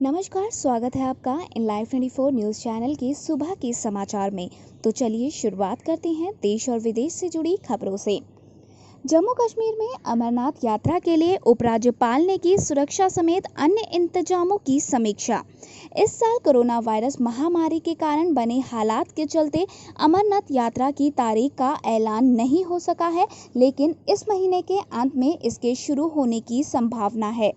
नमस्कार, स्वागत है आपका इन लाइव 24 न्यूज़ चैनल के सुबह के समाचार में। तो चलिए शुरुआत करते हैं देश और विदेश से जुड़ी खबरों से। जम्मू कश्मीर में अमरनाथ यात्रा के लिए उपराज्यपाल ने की सुरक्षा समेत अन्य इंतजामों की समीक्षा। इस साल कोरोना वायरस महामारी के कारण बने हालात के चलते अमरनाथ यात्रा की तारीख का ऐलान नहीं हो सका है, लेकिन इस महीने के अंत में इसके शुरू होने की संभावना है।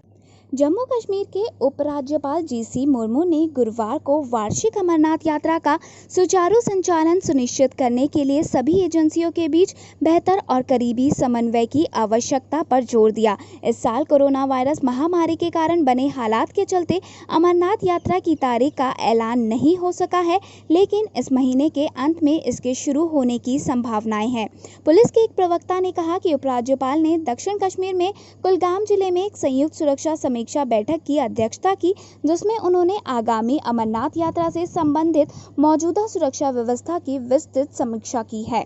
जम्मू कश्मीर के उपराज्यपाल जीसी मुर्मू ने गुरुवार को वार्षिक अमरनाथ यात्रा का सुचारू संचालन सुनिश्चित करने के लिए सभी एजेंसियों के बीच बेहतर और करीबी समन्वय की आवश्यकता पर जोर दिया। इस साल कोरोना वायरस महामारी के कारण बने हालात के चलते अमरनाथ यात्रा की तारीख का ऐलान नहीं हो सका है, लेकिन इस महीने के अंत में इसके शुरू होने की संभावनाएं हैं। पुलिस के एक प्रवक्ता ने कहा कि उपराज्यपाल ने दक्षिण कश्मीर में कुलगाम जिले में एक संयुक्त सुरक्षा समीक्षा बैठक की अध्यक्षता की, जिसमें उन्होंने आगामी अमरनाथ यात्रा से संबंधित मौजूदा सुरक्षा व्यवस्था की विस्तृत समीक्षा की है।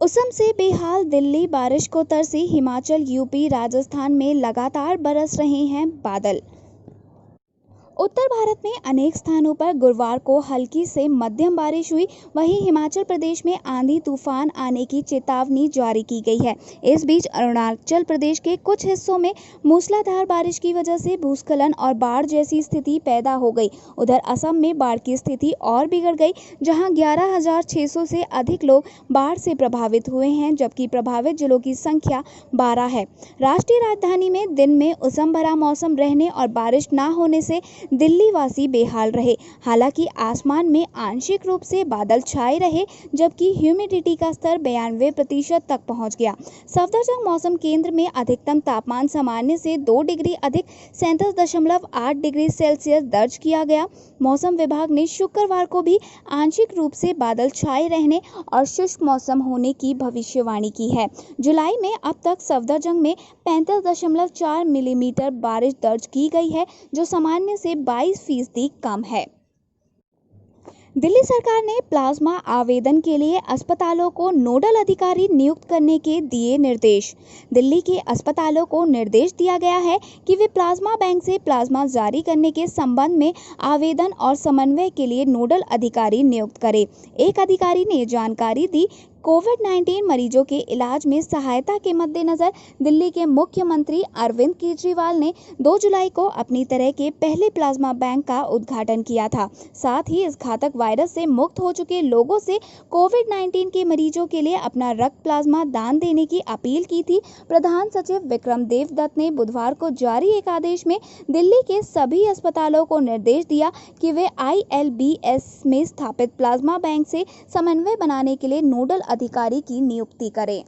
असम से बेहाल दिल्ली, बारिश को तरसी हिमाचल, यूपी, राजस्थान में लगातार बरस रहे हैं बादल। उत्तर भारत में अनेक स्थानों पर गुरुवार को हल्की से मध्यम बारिश हुई। वहीं हिमाचल प्रदेश में आंधी तूफान आने की चेतावनी जारी की गई है। इस बीच अरुणाचल प्रदेश के कुछ हिस्सों में मूसलाधार बारिश की वजह से भूस्खलन और बाढ़ जैसी स्थिति पैदा हो गई। उधर असम में बाढ़ की स्थिति और बिगड़ गई, जहां 11,600 से अधिक लोग बाढ़ से प्रभावित हुए हैं, जबकि प्रभावित जिलों की संख्या 12 है। राष्ट्रीय राजधानी में दिन में उमस भरा मौसम रहने और बारिश न होने से दिल्ली वासी बेहाल रहे। हालांकि आसमान में आंशिक रूप से बादल छाए रहे, जबकि ह्यूमिडिटी का स्तर 92% तक पहुंच गया। सफदरजंग मौसम केंद्र में अधिकतम तापमान सामान्य से 2 डिग्री अधिक 37.8 डिग्री सेल्सियस दर्ज किया गया। मौसम विभाग ने शुक्रवार को भी आंशिक रूप से बादल छाए रहने और शुष्क मौसम होने की भविष्यवाणी की है। जुलाई में अब तक सफदरजंग में 35.4 मिलीमीटर बारिश दर्ज की गई है, जो सामान्य से 22% कम है। दिल्ली सरकार ने प्लाज्मा आवेदन के लिए अस्पतालों को नोडल अधिकारी नियुक्त करने के दिए निर्देश। दिल्ली के अस्पतालों को निर्देश दिया गया है कि वे प्लाज्मा बैंक से प्लाज्मा जारी करने के संबंध में आवेदन और समन्वय के लिए नोडल अधिकारी नियुक्त करें। एक अधिकारी ने जानकारी दी। कोविड-19 मरीजों के इलाज में सहायता के मद्देनजर दिल्ली के मुख्यमंत्री अरविंद केजरीवाल ने 2 जुलाई को अपनी तरह के पहले प्लाज्मा बैंक का उद्घाटन किया था। साथ ही इस घातक वायरस से मुक्त हो चुके लोगों से कोविड-19 के मरीजों के लिए अपना रक्त प्लाज्मा दान देने की अपील की थी। प्रधान सचिव विक्रम देवदत्त ने बुधवार को जारी एक आदेश में दिल्ली के सभी अस्पतालों को निर्देश दिया कि वे ILBS में स्थापित प्लाज्मा बैंक से समन्वय बनाने के लिए नोडल अधिकारी की नियुक्ति करें।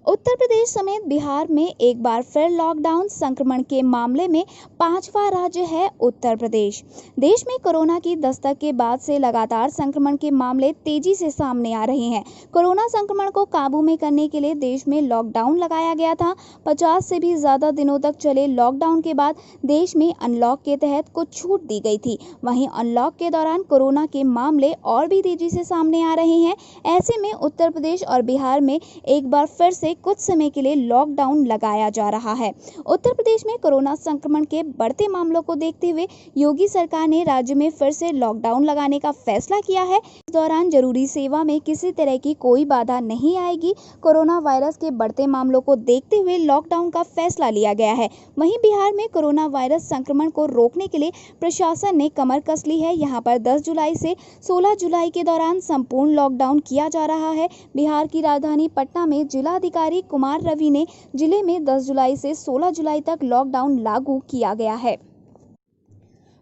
उत्तर प्रदेश समेत बिहार में एक बार फिर लॉकडाउन। संक्रमण के मामले में 5वां राज्य है उत्तर प्रदेश। देश में कोरोना की दस्तक के बाद से लगातार संक्रमण के मामले तेजी से सामने आ रहे हैं। कोरोना संक्रमण को काबू में करने के लिए देश में लॉकडाउन लगाया गया था। 50 से भी ज्यादा दिनों तक चले लॉकडाउन के बाद देश में अनलॉक के तहत कुछ छूट दी गई थी। वहीं अनलॉक के दौरान कोरोना के मामले और भी तेजी से सामने आ रहे हैं। ऐसे में उत्तर प्रदेश और बिहार में एक बार फिर से कुछ समय के लिए लॉकडाउन लगाया जा रहा है। उत्तर प्रदेश में कोरोना संक्रमण के बढ़ते मामलों को देखते हुए योगी सरकार ने राज्य में फिर से लॉकडाउन लगाने का फैसला किया है। इस दौरान जरूरी सेवा में किसी तरह की कोई बाधा नहीं आएगी। कोरोना वायरस के बढ़ते मामलों को देखते हुए लॉकडाउन का फैसला लिया गया है। वहीं बिहार में कोरोना वायरस संक्रमण को रोकने के लिए प्रशासन ने कमर कस ली है। यहाँ पर 10 जुलाई से 16 जुलाई के दौरान संपूर्ण लॉकडाउन किया जा रहा है। बिहार की राजधानी पटना में जिलाधिकारी कुमार रवि ने जिले में 10 जुलाई से 16 जुलाई तक लॉकडाउन लागू किया गया है।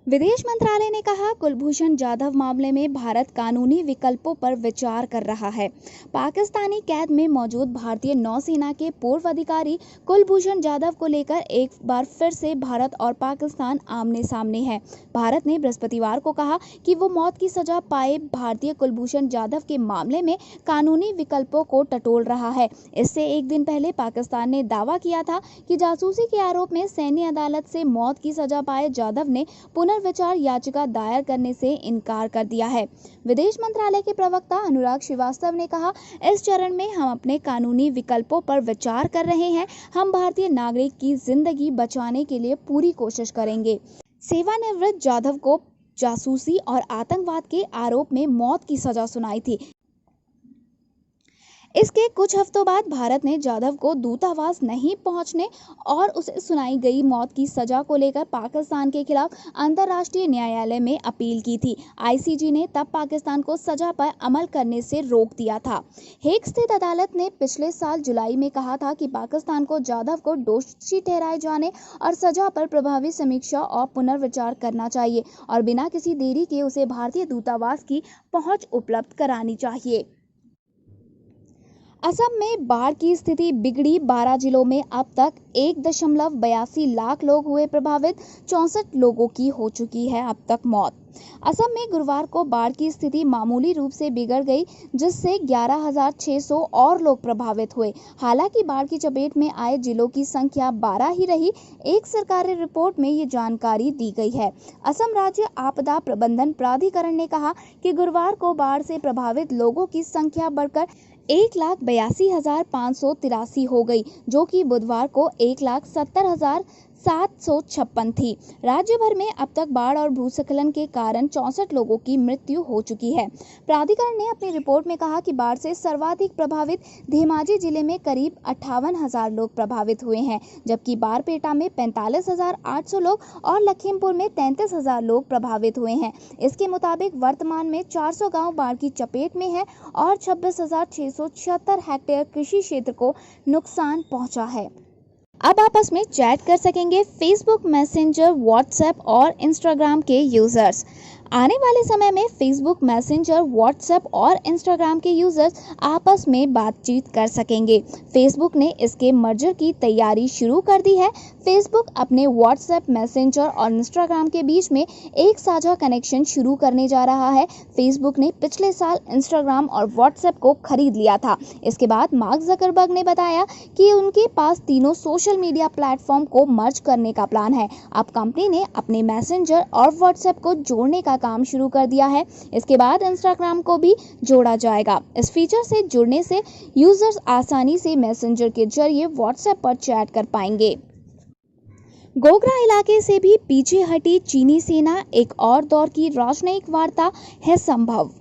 विदेश मंत्रालय ने कहा, कुलभूषण जाधव मामले में भारत कानूनी विकल्पों पर विचार कर रहा है। पाकिस्तानी कैद में मौजूद भारतीय नौसेना के पूर्व अधिकारी कुलभूषण जाधव को लेकर एक बार फिर से भारत और पाकिस्तान आमने सामने है। भारत ने बृहस्पतिवार को कहा कि वो मौत की सजा पाए भारतीय कुलभूषण जाधव के मामले में कानूनी विकल्पों को टटोल रहा है। इससे एक दिन पहले पाकिस्तान ने दावा किया था कि जासूसी के आरोप में सैन्य अदालत से मौत की सजा पाए जाधव ने पुनः पुनर्विचार याचिका दायर करने से इनकार कर दिया है। विदेश मंत्रालय के प्रवक्ता अनुराग श्रीवास्तव ने कहा, इस चरण में हम अपने कानूनी विकल्पों पर विचार कर रहे हैं। हम भारतीय नागरिक की जिंदगी बचाने के लिए पूरी कोशिश करेंगे। सेवानिवृत्त जाधव को जासूसी और आतंकवाद के आरोप में मौत की सजा सुनाई थी। इसके कुछ हफ्तों बाद भारत ने जाधव को दूतावास नहीं पहुंचने और उसे सुनाई गई मौत की सजा को लेकर पाकिस्तान के खिलाफ अंतर्राष्ट्रीय न्यायालय में अपील की थी। आईसीजे ने तब पाकिस्तान को सजा पर अमल करने से रोक दिया था। हेग स्थित अदालत ने पिछले साल जुलाई में कहा था कि पाकिस्तान को जाधव को दोषी ठहराए जाने और सजा पर प्रभावी समीक्षा और पुनर्विचार करना चाहिए और बिना किसी देरी के उसे भारतीय दूतावास की पहुंच उपलब्ध करानी चाहिए। असम में बाढ़ की स्थिति बिगड़ी। 12 जिलों में अब तक 1.82 लाख लोग हुए प्रभावित। 64 लोगों की हो चुकी है अब तक मौत। असम में गुरुवार को बाढ़ की स्थिति मामूली रूप से बिगड़ गई, जिससे 11,600 और लोग प्रभावित हुए। हालांकि बाढ़ की चपेट में आए जिलों की संख्या 12 ही रही। एक सरकारी रिपोर्ट में ये जानकारी दी गई है। असम राज्य आपदा प्रबंधन प्राधिकरण ने कहा कि गुरुवार को बाढ़ से प्रभावित लोगों की संख्या बढ़कर 1,82,583 हो गई, जो कि बुधवार को 1,70,756 थी। राज्य भर में अब तक बाढ़ और भूस्खलन के कारण 64 लोगों की मृत्यु हो चुकी है। प्राधिकरण ने अपनी रिपोर्ट में कहा कि बाढ़ से सर्वाधिक प्रभावित धेमाजी जिले में करीब 58,000 लोग प्रभावित हुए हैं, जबकि बारपेटा में 45,800 लोग और लखीमपुर में 33,000 लोग प्रभावित हुए हैं। इसके मुताबिक वर्तमान में 400 गांव बाढ़ की चपेट में है और 26,676 हेक्टेयर कृषि क्षेत्र को नुकसान पहुंचा है। अब आपस में चैट कर सकेंगे फेसबुक मैसेंजर, व्हाट्सएप और इंस्टाग्राम के यूजर्स। आने वाले समय में फेसबुक मैसेंजर, व्हाट्सएप और इंस्टाग्राम के यूजर्स आपस में बातचीत कर सकेंगे। फेसबुक ने इसके मर्जर की तैयारी शुरू कर दी है। फेसबुक अपने व्हाट्सएप, मैसेंजर और इंस्टाग्राम के बीच में एक साझा कनेक्शन शुरू करने जा रहा है। फेसबुक ने पिछले साल इंस्टाग्राम और व्हाट्सएप को खरीद लिया था। इसके बाद मार्क जकरबर्ग ने बताया कि उनके पास तीनों सोशल मीडिया प्लेटफॉर्म को मर्ज करने का प्लान है। अब कंपनी ने अपने मैसेंजर और व्हाट्सएप को जोड़ने का काम शुरू कर दिया है। इसके बाद इंस्टाग्राम को भी जोड़ा जाएगा। इस फीचर से जुड़ने से यूजर्स आसानी से मैसेंजर के जरिए व्हाट्सएप पर चैट कर पाएंगे। गोगरा इलाके से भी पीछे हटी चीनी सेना, एक और दौर की राजनयिक वार्ता है संभव।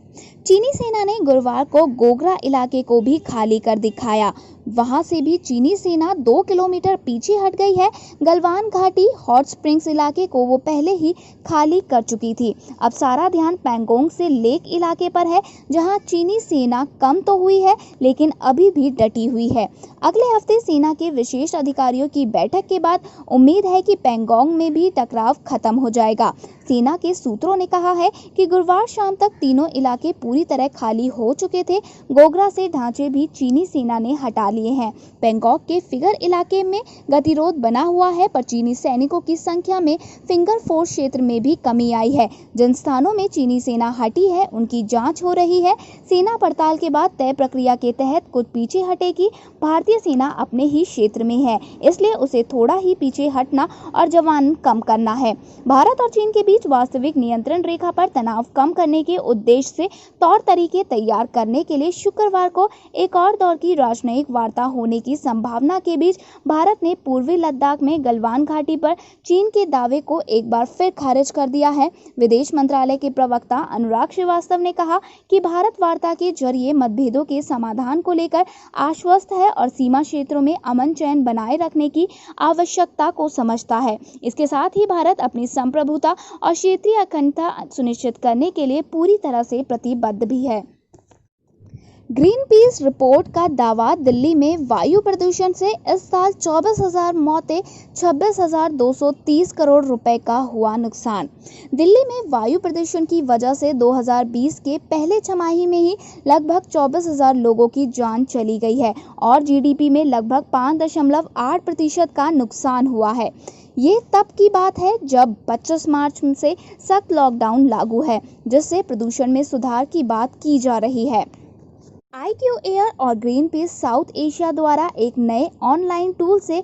चीनी सेना ने गुरुवार को गोगरा इलाके को भी खाली कर दिखाया। वहां से भी चीनी सेना 2 किलोमीटर पीछे हट गई है। गलवान घाटी, हॉट स्प्रिंग्स इलाके को वो पहले ही खाली कर चुकी थी। अब सारा ध्यान पैंगोंग से लेक इलाके पर है, जहां चीनी सेना कम तो हुई है लेकिन अभी भी डटी हुई है। अगले हफ्ते सेना के विशेष अधिकारियों की बैठक के बाद उम्मीद है कि पैंगोंग में भी टकराव खत्म हो जाएगा। सेना के सूत्रों ने कहा है कि गुरुवार शाम तक तीनों इलाके पूरी तरह खाली हो चुके थे। गोगरा से ढांचे भी चीनी सेना ने हटा लिए हैं। पैंगोंग के फिगर इलाके में गतिरोध बना हुआ है, पर चीनी सैनिकों की संख्या में फिंगर फोर्स क्षेत्र में भी कमी आई है। जिन स्थानों में चीनी सेना हटी है उनकी जांच हो रही है। सेना पड़ताल के बाद तय प्रक्रिया के तहत कुछ पीछे हटेगी। भारतीय सेना अपने ही क्षेत्र में है, इसलिए उसे थोड़ा ही पीछे हटना और जवान कम करना है। भारत और चीन के बीच वास्तविक नियंत्रण रेखा पर तनाव कम करने के उद्देश्य से तौर तरीके तैयार करने के लिए शुक्रवार को एक और दौर की राजनयिक वार्ता होने की संभावना के बीच भारत ने पूर्वी लद्दाख में गलवान घाटी पर चीन के दावे को एक बार फिर खारिज कर दिया है। विदेश मंत्रालय के प्रवक्ता अनुराग श्रीवास्तव ने कहा कि भारत वार्ता के जरिए मतभेदों के समाधान को लेकर आश्वस्त है और सीमा क्षेत्रों में अमन चैन बनाए रखने की आवश्यकता को समझता है। इसके साथ ही भारत अपनी संप्रभुता और क्षेत्रीय अखंडता सुनिश्चित करने के लिए पूरी तरह से प्रतिबद्ध भी है। ग्रीन पीस रिपोर्ट का दावा, दिल्ली में वायु प्रदूषण से इस साल 24,000 मौतें, 26,230 करोड़ रुपए का हुआ नुकसान। दिल्ली में वायु प्रदूषण की वजह से 2020 के पहले छमाही में ही लगभग 24,000 लोगों की जान चली गई है और जीडीपी में लगभग 5.8% का नुकसान हुआ है। ये तब की बात है जब 25 मार्च से सख्त लॉकडाउन लागू है, जिससे प्रदूषण में सुधार की बात की जा रही है। IQ एयर और ग्रीन पीस साउथ एशिया द्वारा एक नए ऑनलाइन टूल से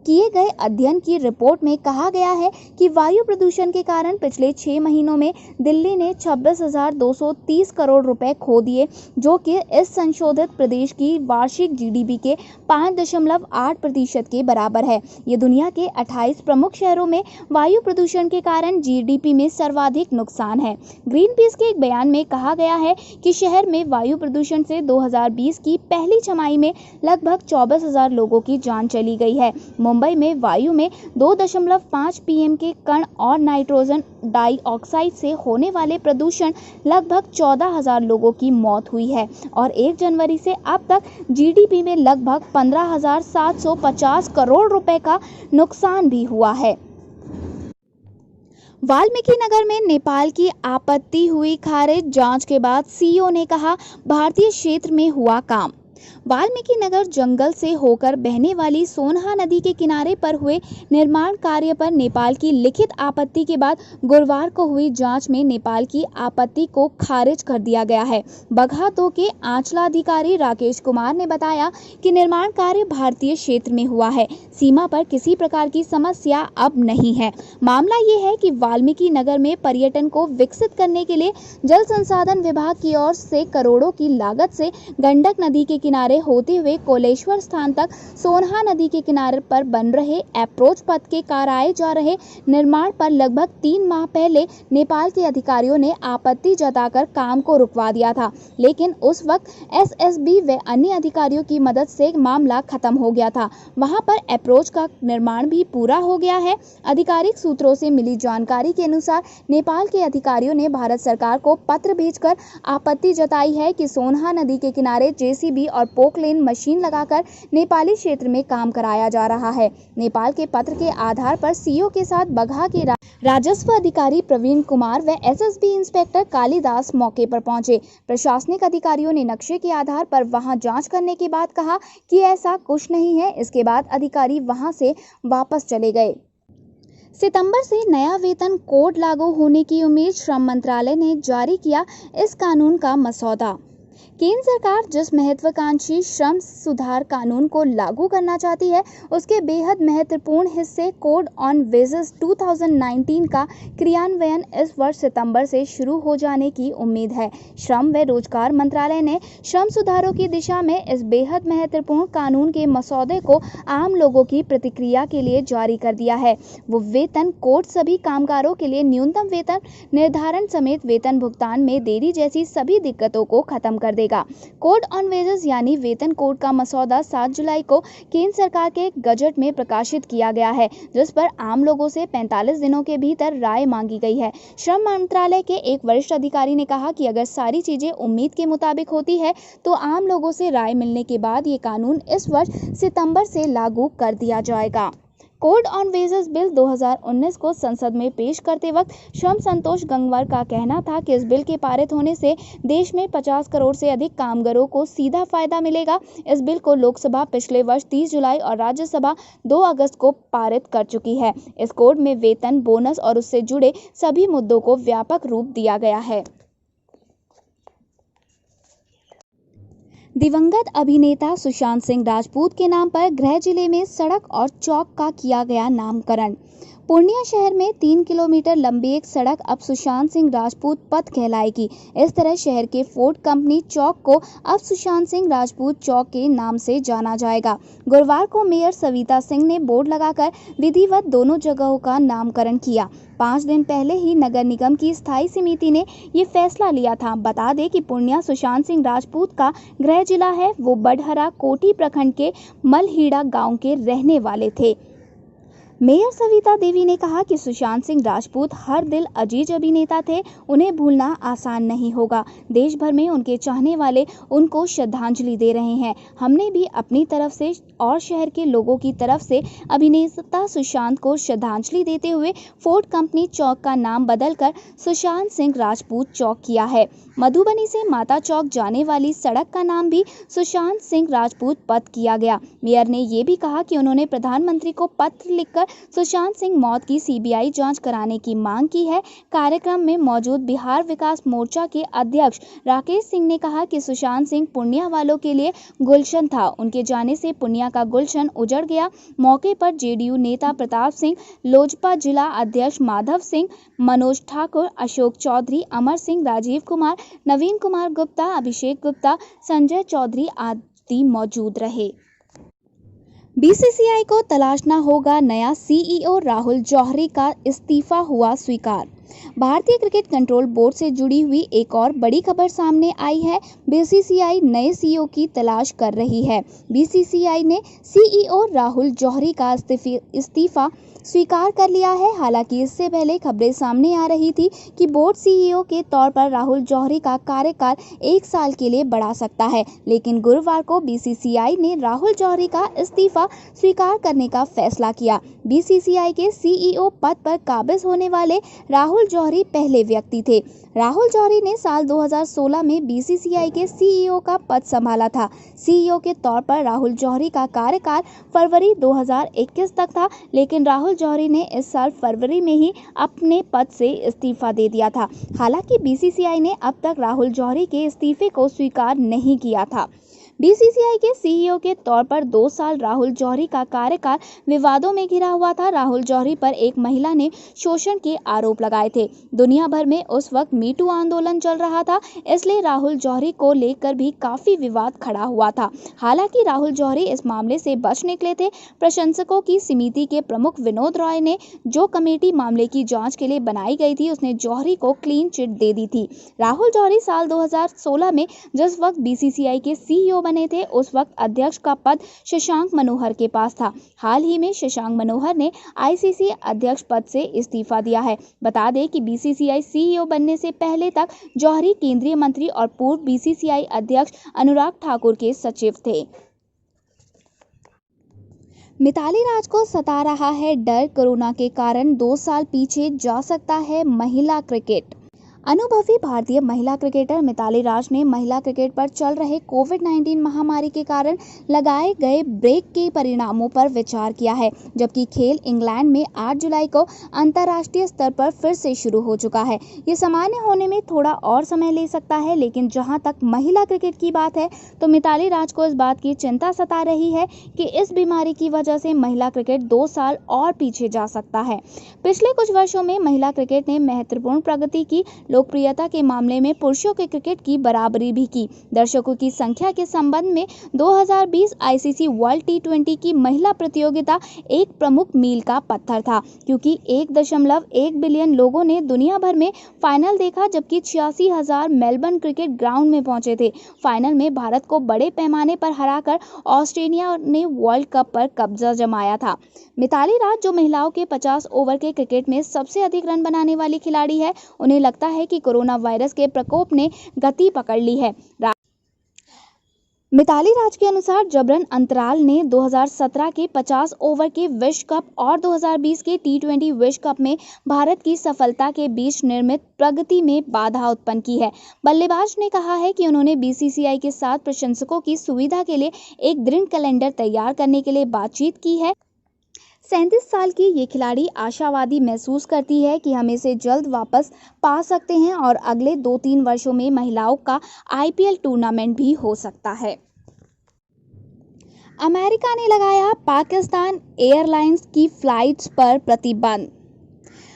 किए गए अध्ययन की रिपोर्ट में कहा गया है कि वायु प्रदूषण के कारण पिछले 6 महीनों में दिल्ली ने 26,230 करोड़ रुपए खो दिए, जो कि इस संशोधित प्रदेश की वार्षिक जीडीपी के 5.8% के बराबर है। ये दुनिया के 28 प्रमुख शहरों में वायु प्रदूषण के कारण जीडीपी में सर्वाधिक नुकसान है। ग्रीन पीस के एक बयान में कहा गया है कि शहर में वायु प्रदूषण से 2020 की पहली छमाही में लगभग 24,000 लोगों की जान चली गई है। मुंबई में वायु में 2.5 पीएम के कण और नाइट्रोजन डाइऑक्साइड से होने वाले प्रदूषण लगभग 14,000 लोगों की मौत हुई है और 1 जनवरी से अब तक जीडीपी में लगभग 15,750 करोड़ रुपए का नुकसान भी हुआ है। वाल्मीकि नगर में नेपाल की आपत्ति हुई खारिज, जांच के बाद सीईओ ने कहा भारतीय क्षेत्र में हुआ काम। वाल्मीकि नगर जंगल से होकर बहने वाली सोनहा नदी के किनारे पर हुए निर्माण कार्य पर नेपाल की लिखित आपत्ति के बाद गुरुवार को हुई जांच में नेपाल की आपत्ति को खारिज कर दिया गया है। बगहा 2 के आंचलाधिकारी राकेश कुमार ने बताया कि निर्माण कार्य भारतीय क्षेत्र में हुआ है, सीमा पर किसी प्रकार की समस्या अब नहीं है। मामला ये है कि वाल्मीकि नगर में पर्यटन को विकसित करने के लिए जल संसाधन विभाग की ओर से करोड़ों की लागत से गंडक नदी के किनारे होते हुए कोलेश्वर स्थान तक सोनहा नदी के किनारे पर बन रहे अप्रोच पथ के कराए जा रहे निर्माण पर लगभग 3 माह पहले नेपाल के अधिकारियों ने आपत्ति जताकर काम को रुकवा दिया था, लेकिन उस वक्त एसएसबी व अन्य अधिकारियों की मदद से मामला खत्म हो गया था। वहां पर अप्रोच का निर्माण भी पूरा हो गया है। आधिकारिक सूत्रों से मिली जानकारी के अनुसार नेपाल के अधिकारियों ने भारत सरकार को पत्र भेजकर आपत्ति जताई है कि सोनहा नदी के किनारे जेसीबी और पोकलेन मशीन लगाकर नेपाली क्षेत्र में काम कराया जा रहा है। नेपाल के पत्र के आधार पर सीईओ के साथ बगहा के राजस्व अधिकारी प्रवीण कुमार व एसएसबी इंस्पेक्टर कालीदास मौके पर पहुंचे। प्रशासनिक अधिकारियों ने नक्शे के आधार पर वहां जांच करने के बाद कहा कि ऐसा कुछ नहीं है। इसके बाद अधिकारी वहां से वापस चले गए। सितंबर से नया वेतन कोड लागू होने की उम्मीद, श्रम मंत्रालय ने जारी किया इस कानून का मसौदा। केंद्र सरकार जिस महत्वाकांक्षी श्रम सुधार कानून को लागू करना चाहती है, उसके बेहद महत्वपूर्ण हिस्से कोड ऑन वेजेस 2019 का क्रियान्वयन इस वर्ष सितंबर से शुरू हो जाने की उम्मीद है। श्रम व रोजगार मंत्रालय ने श्रम सुधारों की दिशा में इस बेहद महत्वपूर्ण कानून के मसौदे को आम लोगों की प्रतिक्रिया के लिए जारी कर दिया है। वो वेतन कोड सभी कामगारों के लिए न्यूनतम वेतन निर्धारण समेत वेतन भुगतान में देरी जैसी सभी दिक्कतों को खत्म कर देगा। कोड ऑन वेजेस यानी वेतन कोड का मसौदा 7 जुलाई को केंद्र सरकार के गजट में प्रकाशित किया गया है, जिस पर आम लोगों से 45 दिनों के भीतर राय मांगी गई है। श्रम मंत्रालय के एक वरिष्ठ अधिकारी ने कहा कि अगर सारी चीजें उम्मीद के मुताबिक होती है तो आम लोगों से राय मिलने के बाद ये कानून इस वर्ष सितंबर से लागू कर दिया जाएगा। कोड ऑन वेजेस बिल 2019 को संसद में पेश करते वक्त श्रम संतोष गंगवार का कहना था कि इस बिल के पारित होने से देश में 50 करोड़ से अधिक कामगारों को सीधा फायदा मिलेगा। इस बिल को लोकसभा पिछले वर्ष 30 जुलाई और राज्यसभा 2 अगस्त को पारित कर चुकी है। इस कोड में वेतन, बोनस और उससे जुड़े सभी मुद्दों को व्यापक रूप दिया गया है। दिवंगत अभिनेता सुशांत सिंह राजपूत के नाम पर गृह जिले में सड़क और चौक का किया गया नामकरण। पूर्णिया शहर में 3 किलोमीटर लंबी एक सड़क अब सुशांत सिंह राजपूत पथ कहलाएगी। इस तरह शहर के फोर्ड कंपनी चौक को अब सुशांत सिंह राजपूत चौक के नाम से जाना जाएगा। गुरुवार को मेयर सविता सिंह ने बोर्ड लगाकर विधिवत दोनों जगहों का नामकरण किया। 5 दिन पहले ही नगर निगम की स्थायी समिति ने ये फैसला लिया था। बता दें कि पूर्णिया सुशांत सिंह राजपूत का गृह जिला है। वो बडहरा कोटी प्रखंड के मलहीड़ा गांव के रहने वाले थे। मेयर सविता देवी ने कहा कि सुशांत सिंह राजपूत हर दिल अजीज अभिनेता थे, उन्हें भूलना आसान नहीं होगा। देश भर में उनके चाहने वाले उनको श्रद्धांजलि दे रहे हैं। हमने भी अपनी तरफ से और शहर के लोगों की तरफ से अभिनेता सुशांत को श्रद्धांजलि देते हुए फोर्ड कंपनी चौक का नाम बदलकर सुशांत सिंह राजपूत चौक किया है। मधुबनी से माता चौक जाने वाली सड़क का नाम भी सुशांत सिंह राजपूत पथ किया गया। मेयर ने ये भी कहा कि उन्होंने प्रधानमंत्री को पत्र लिखकर सुशांत सिंह मौत की सीबीआई जांच कराने की मांग की है। कार्यक्रम में मौजूद बिहार विकास मोर्चा के अध्यक्ष राकेश सिंह ने कहा कि सुशांत सिंह पूर्णिया वालों के लिए गुलशन था, उनके जाने से पूर्णिया का गुलशन उजड़ गया। मौके पर जेडीयू नेता प्रताप सिंह, लोजपा जिला अध्यक्ष माधव सिंह, मनोज ठाकुर, अशोक चौधरी, अमर सिंह, राजीव कुमार, नवीन कुमार गुप्ता, अभिषेक गुप्ता, संजय चौधरी आदि मौजूद रहे। बीसीसीआई को तलाशना होगा नया सीईओ, राहुल जौहरी का इस्तीफा हुआ स्वीकार। भारतीय क्रिकेट कंट्रोल बोर्ड से जुड़ी हुई एक और बड़ी खबर सामने आई है। बीसीसीआई नए सीईओ की तलाश कर रही है। बीसीसीआई ने सीईओ राहुल जौहरी का इस्तीफा स्वीकार कर लिया है। हालांकि इससे पहले खबरें सामने आ रही थी कि बोर्ड सीईओ के तौर पर राहुल जौहरी का कार्यकाल 1 साल के लिए बढ़ा सकता है, लेकिन गुरुवार को बीसीसीआई ने राहुल जौहरी का इस्तीफा स्वीकार करने का फैसला किया। बीसीसीआई के सीईओ पद पर काबिज होने वाले राहुल जौहरी पहले व्यक्ति थे। राहुल जौहरी ने साल 2016 में बीसीसीआई के सीईओ का पद संभाला था। सीईओ के तौर पर राहुल जौहरी का कार्यकाल फरवरी 2021 तक था, लेकिन राहुल जौहरी ने इस साल फरवरी में ही अपने पद से इस्तीफा दे दिया था। हालांकि बीसीसीआई ने अब तक राहुल जौहरी के इस्तीफे को स्वीकार नहीं किया था। बीसीसीआई के सीईओ के तौर पर 2 साल राहुल जौहरी का कार्यकाल विवादों में घिरा हुआ था। राहुल जौहरी पर एक महिला ने शोषण के आरोप लगाए थे। दुनिया भर में उस वक्त मीटू आंदोलन चल रहा था, इसलिए राहुल जौहरी को लेकर भी काफी विवाद खड़ा हुआ था। हालांकि राहुल जौहरी इस मामले से बच निकले थे। प्रशंसकों की समिति के प्रमुख विनोद रॉय ने जो कमेटी मामले की जाँच के लिए बनाई गई थी, उसने जौहरी को क्लीन चिट दे दी थी। राहुल जौहरी साल 2016 में जिस वक्त बीसीसीआई के सीईओ बने थे, उस वक्त अध्यक्ष का पद शशांक मनोहर के पास था। हाल ही में शशांक मनोहर ने आईसीसी अध्यक्ष पद से इस्तीफा दिया है। बता दें कि बीसीसीआई सीईओ बनने से पहले तक जौहरी केंद्रीय मंत्री और पूर्व बीसीसीआई अध्यक्ष अनुराग ठाकुर के सचिव थे। मिताली राज को सता रहा है डर, कोरोना के कारण 2 साल पीछे जा सकता है महिला क्रिकेट। अनुभवी भारतीय महिला क्रिकेटर मिताली राज ने महिला क्रिकेट पर चल रहे कोविड-19 महामारी के कारण लगाए गए ब्रेक के परिणामों पर विचार किया है, जबकि खेल इंग्लैंड में 8 जुलाई को अंतर्राष्ट्रीय स्तर पर फिर से शुरू हो चुका है। ये सामान्य होने में थोड़ा और समय ले सकता है, लेकिन जहां तक महिला क्रिकेट की बात है तो मिताली राज को इस बात की चिंता सता रही है कि इस बीमारी की वजह से महिला क्रिकेट 2 साल और पीछे जा सकता है। पिछले कुछ वर्षों में महिला क्रिकेट ने महत्वपूर्ण प्रगति की। लोकप्रियता के मामले में पुरुषों के क्रिकेट की बराबरी भी की। दर्शकों की संख्या के संबंध में 2020 आईसीसी वर्ल्ड टी20 की महिला प्रतियोगिता एक प्रमुख मील का पत्थर था, क्योंकि 1.1 बिलियन लोगों ने दुनिया भर में फाइनल देखा, जबकि 86,000 मेलबर्न क्रिकेट ग्राउंड में पहुंचे थे। फाइनल में भारत को बड़े पैमाने पर हराकर ऑस्ट्रेलिया ने वर्ल्ड कप पर कब्जा जमाया था। मिताली राज, जो महिलाओं के 50 ओवर के क्रिकेट में सबसे अधिक रन बनाने वाली खिलाड़ी है, उन्हें लगता है कि कोरोना वायरस के प्रकोप ने गति पकड़ ली है। मिताली राज के अनुसार जबरन अंतराल ने 2017 के 50 ओवर के विश्व कप और 2020 के टी20 विश्व कप में भारत की सफलता के बीच निर्मित प्रगति में बाधा उत्पन्न की है। बल्लेबाज ने कहा है कि उन्होंने बीसीसीआई के साथ प्रशंसकों की सुविधा के लिए एक दृढ़ कैलेंडर तैयार करने के लिए बातचीत की है। 37 साल की ये खिलाड़ी आशावादी महसूस करती है कि हम इसे जल्द वापस पा सकते हैं और अगले 2-3 वर्षों में महिलाओं का आईपीएल टूर्नामेंट भी हो सकता है। अमेरिका ने लगाया पाकिस्तान एयरलाइंस की फ्लाइट्स पर प्रतिबंध।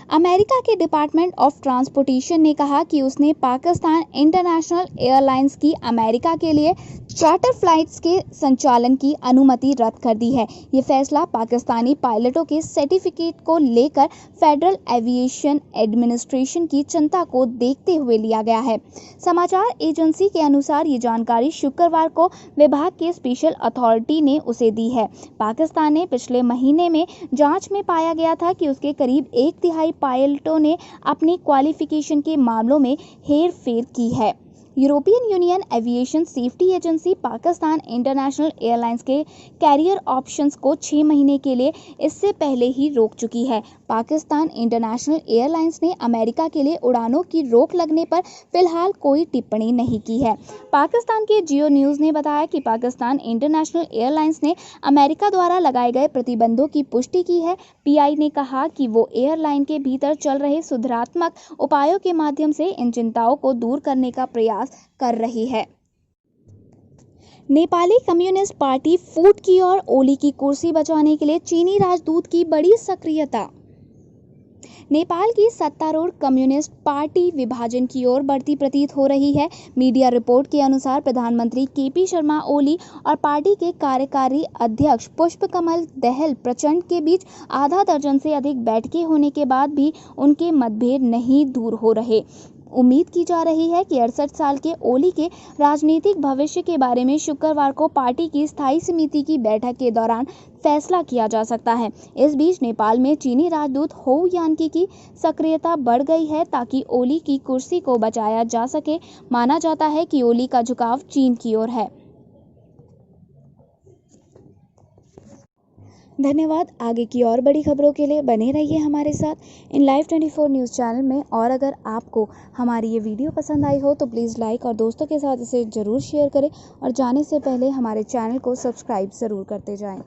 अमेरिका के डिपार्टमेंट ऑफ ट्रांसपोर्टेशन ने कहा कि उसने पाकिस्तान इंटरनेशनल एयरलाइंस की अमेरिका के लिए चार्टर फ्लाइट्स के संचालन की अनुमति रद्द कर दी है। ये फैसला पाकिस्तानी पायलटों के सर्टिफिकेट को लेकर फेडरल एविएशन एडमिनिस्ट्रेशन की चिंता को देखते हुए लिया गया है। समाचार एजेंसी के अनुसार ये जानकारी शुक्रवार को विभाग के स्पेशल अथॉरिटी ने उसे दी है। पाकिस्तान ने पिछले महीने में जांच में पाया गया था कि उसके करीब 1/3 पायलटों ने अपनी क्वालिफिकेशन के मामलों में हेरफेर की है। European union aviation safety agency Pakistan international airlines के कैरियर ऑप्शंस को 6 महीने के लिए इससे पहले ही रोक चुकी है। पाकिस्तान इंटरनेशनल एयरलाइंस ने अमेरिका के लिए उड़ानों की रोक लगने पर फिलहाल कोई टिप्पणी नहीं की है। पाकिस्तान के जियो न्यूज़ ने बताया कि पाकिस्तान इंटरनेशनल एयरलाइंस ने अमेरिका द्वारा लगाए गए प्रतिबंधों की पुष्टि की है। पीआई ने कहा कि वो एयरलाइन के भीतर चल रहे सुधारात्मक उपायों के माध्यम से इन चिंताओं को दूर करने का प्रयास कर रही है। नेपाली कम्युनिस्ट पार्टी फूट की और ओली की कुर्सी बचाने के लिए चीनी राजदूत की बड़ी सक्रियता। नेपाल की सत्तारूढ़ कम्युनिस्ट पार्टी विभाजन की ओर बढ़ती प्रतीत हो रही है। मीडिया रिपोर्ट के अनुसार प्रधानमंत्री केपी शर्मा ओली और पार्टी के कार्यकारी अध्यक्ष पुष्पकमल दहल प्रचंड के बीच आधा दर्जन से अधिक बैठकें होने के बाद भी उनके मतभेद नहीं दूर हो रहे। उम्मीद की जा रही है कि 68 साल के ओली के राजनीतिक भविष्य के बारे में शुक्रवार को पार्टी की स्थायी समिति की बैठक के दौरान फैसला किया जा सकता है। इस बीच नेपाल में चीनी राजदूत हो यानकी की सक्रियता बढ़ गई है ताकि ओली की कुर्सी को बचाया जा सके। माना जाता है कि ओली का झुकाव चीन की ओर है। धन्यवाद। आगे की और बड़ी खबरों के लिए बने रहिए हमारे साथ इन लाइव 24 न्यूज़ चैनल में। और अगर आपको हमारी ये वीडियो पसंद आई हो तो प्लीज़ लाइक और दोस्तों के साथ इसे ज़रूर शेयर करें और जाने से पहले हमारे चैनल को सब्सक्राइब ज़रूर करते जाएं।